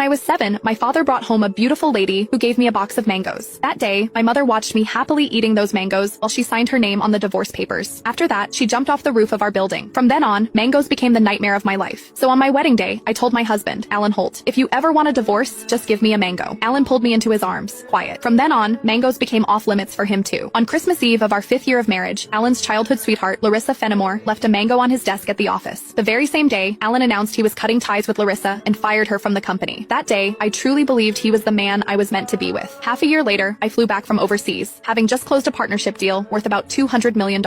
When I was 7, my father brought home a beautiful lady who gave me a box of mangoes. That day, my mother watched me happily eating those mangoes while she signed her name on the divorce papers. After that, she jumped off the roof of our building. From then on, mangoes became the nightmare of my life. So on my wedding day, I told my husband, Alan Holt, if you ever want a divorce, just give me a mango. Alan pulled me into his arms, quiet. From then on, mangoes became off limits for him too. On Christmas Eve of our 5th year of marriage, Alan's childhood sweetheart, Larissa Fenimore, left a mango on his desk at the office. The very same day, Alan announced he was cutting ties with Larissa and fired her from the company. That day, I truly believed he was the man I was meant to be with. Half a year later, I flew back from overseas, having just closed a partnership deal worth about $200 million.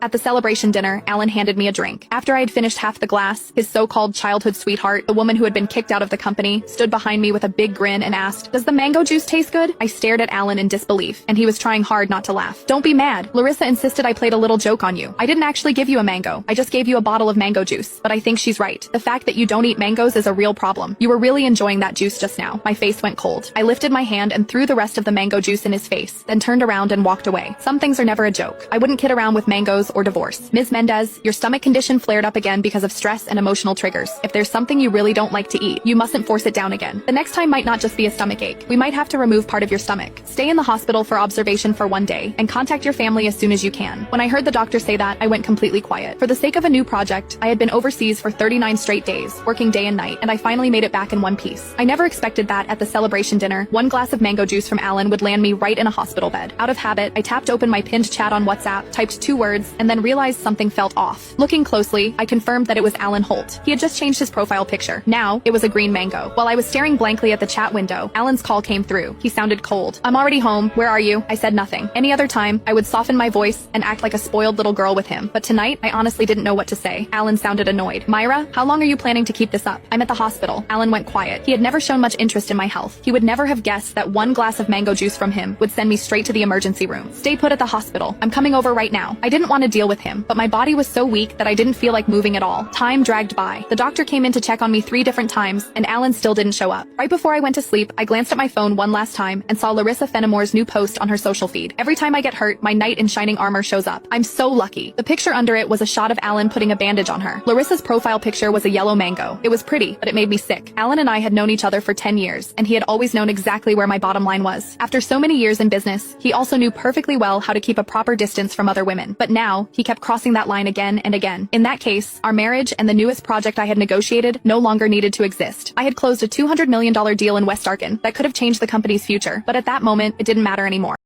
At the celebration dinner, Alan handed me a drink. After I had finished half the glass, his so-called childhood sweetheart, the woman who had been kicked out of the company, stood behind me with a big grin and asked, "Does the mango juice taste good?" I stared at Alan in disbelief, and he was trying hard not to laugh. "Don't be mad. Larissa insisted I played a little joke on you. I didn't actually give you a mango. I just gave you a bottle of mango juice. But I think she's right. The fact that you don't eat mangoes is a real problem. You were really enjoying that juice just now." My face went cold. I lifted my hand and threw the rest of the mango juice in his face, then turned around and walked away. Some things are never a joke. I wouldn't kid around with mangoes or divorce. Ms. Mendez, your stomach condition flared up again because of stress and emotional triggers. If there's something you really don't like to eat, you mustn't force it down again. The next time might not just be a stomach ache. We might have to remove part of your stomach. Stay in the hospital for observation for 1 day, and contact your family as soon as you can. When I heard the doctor say that, I went completely quiet. For the sake of a new project, I had been overseas for 39 straight days, working day and night, and I finally made it back in one piece. I never expected that at the celebration dinner, 1 glass of mango juice from Alan would land me right in a hospital bed. Out of habit, I tapped open my pinned chat on WhatsApp, typed 2 words, and then realized something felt off. Looking closely, I confirmed that it was Alan Holt. He had just changed his profile picture. Now, it was a green mango. While I was staring blankly at the chat window, Alan's call came through. He sounded cold. "I'm already home. Where are you?" I said nothing. Any other time, I would soften my voice and act like a spoiled little girl with him. But tonight, I honestly didn't know what to say. Alan sounded annoyed. "Myra, how long are you planning to keep this up?" "I'm at the hospital." Alan went quiet. He had never shown much interest in my health. He would never have guessed that 1 glass of mango juice from him would send me straight to the emergency room. "Stay put at the hospital. I'm coming over right now." I didn't want to deal with him, but my body was so weak that I didn't feel like moving at all. Time dragged by. The doctor came in to check on me 3 different times, and Alan still didn't show up. Right before I went to sleep, I glanced at my phone one last time and saw Larissa Fenimore's new post on her social feed. Every time I get hurt, my knight in shining armor shows up. I'm so lucky. The picture under it was a shot of Alan putting a bandage on her. Larissa's profile picture was a yellow mango. It was pretty, but it made me sick. Alan and I had known each other for 10 years, and he had always known exactly where my bottom line was. After so many years in business, he also knew perfectly well how to keep a proper distance from other women. But now, he kept crossing that line again and again. In that case, our marriage and the newest project I had negotiated no longer needed to exist. I had closed a $200 million deal in West Arkan that could have changed the company's future, but at that moment, it didn't matter anymore.